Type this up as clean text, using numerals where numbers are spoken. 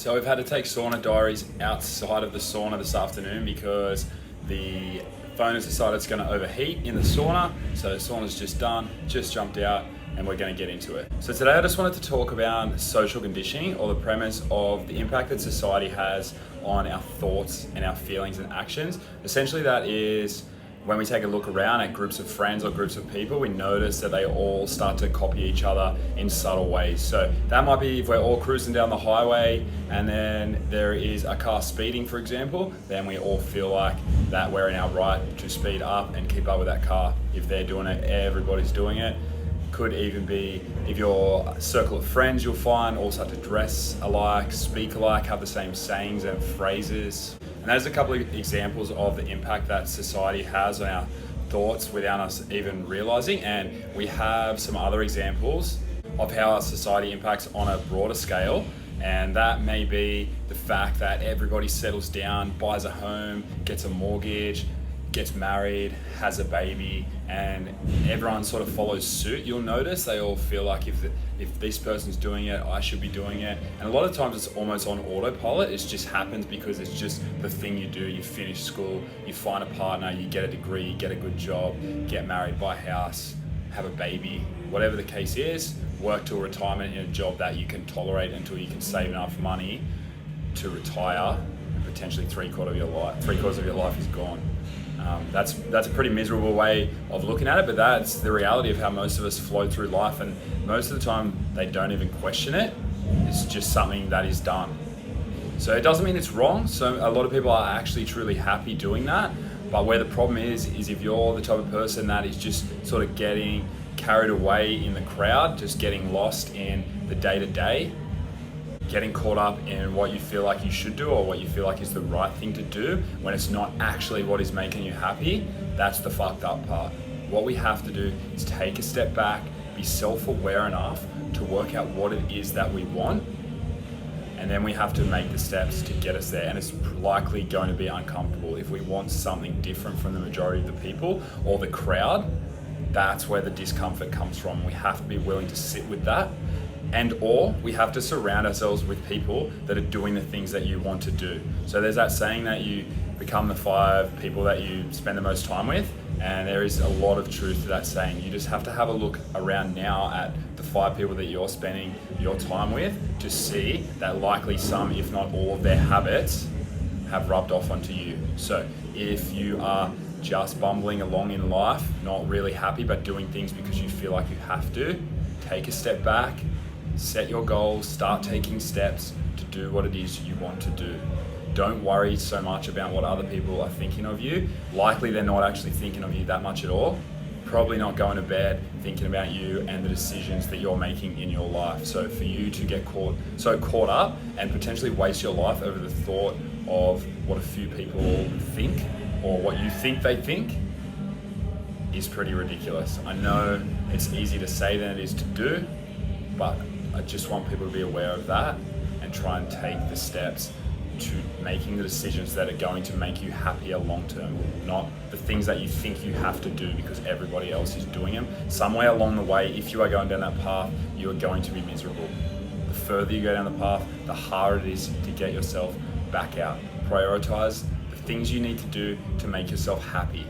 So we've had to take Sauna Diaries outside of the sauna this afternoon because the phone has decided it's going to overheat in the sauna. So the sauna's just done, just jumped out, and we're going to get into it. So today I just wanted to talk about social conditioning, or the premise of the impact that society has on our thoughts and our feelings and actions. Essentially that is, when we take a look around at groups of friends or groups of people, we notice that they all start to copy each other in subtle ways. So that might be if we're all cruising down the highway and then there is a car speeding, for example, then we all feel like that we're in our right to speed up and keep up with that car. If they're doing it, everybody's doing it. Could even be if your circle of friends, you'll find, all start to dress alike, speak alike, have the same sayings and phrases. And there's a couple of examples of the impact that society has on our thoughts without us even realizing. And we have some other examples of how our society impacts on a broader scale. And that may be the fact that everybody settles down, buys a home, gets a mortgage, gets married, has a baby, and everyone sort of follows suit. You'll notice they all feel like if this person's doing it, I should be doing it. And a lot of times it's almost on autopilot. It just happens because it's just the thing you do. You finish school, you find a partner, you get a degree, you get a good job, get married, buy a house, have a baby, whatever the case is, work till retirement in a job that you can tolerate until you can save enough money to retire, and potentially three quarters of your life is gone. That's a pretty miserable way of looking at it, but that's the reality of how most of us flow through life, and most of the time they don't even question it. It's just something that is done. So it doesn't mean it's wrong. So a lot of people are actually truly happy doing that, but where the problem is if you're the type of person that is just sort of getting carried away in the crowd, just getting lost in the day-to-day, getting caught up in what you feel like you should do or what you feel like is the right thing to do when it's not actually what is making you happy, that's the fucked up part. What we have to do is take a step back, be self-aware enough to work out what it is that we want, and then we have to make the steps to get us there. And it's likely going to be uncomfortable. If we want something different from the majority of the people or the crowd, that's where the discomfort comes from. We have to be willing to sit with that. Or we have to surround ourselves with people that are doing the things that you want to do. So there's that saying that you become the 5 people that you spend the most time with, and there is a lot of truth to that saying. You just have to have a look around now at the 5 people that you're spending your time with to see that likely some, if not all, of their habits have rubbed off onto you. So if you are just bumbling along in life, not really happy but doing things because you feel like you have to, take a step back, set your goals, start taking steps to do what it is you want to do. Don't worry so much about what other people are thinking of you. Likely they're not actually thinking of you that much at all. Probably not going to bed thinking about you and the decisions that you're making in your life. So for you to get caught up and potentially waste your life over the thought of what a few people think or what you think they think is pretty ridiculous. I know it's easier to say than it is to do, but I just want people to be aware of that and try and take the steps to making the decisions that are going to make you happier long term, not the things that you think you have to do because everybody else is doing them. Somewhere along the way, if you are going down that path, you are going to be miserable. The further you go down the path, the harder it is to get yourself back out. Prioritize the things you need to do to make yourself happy.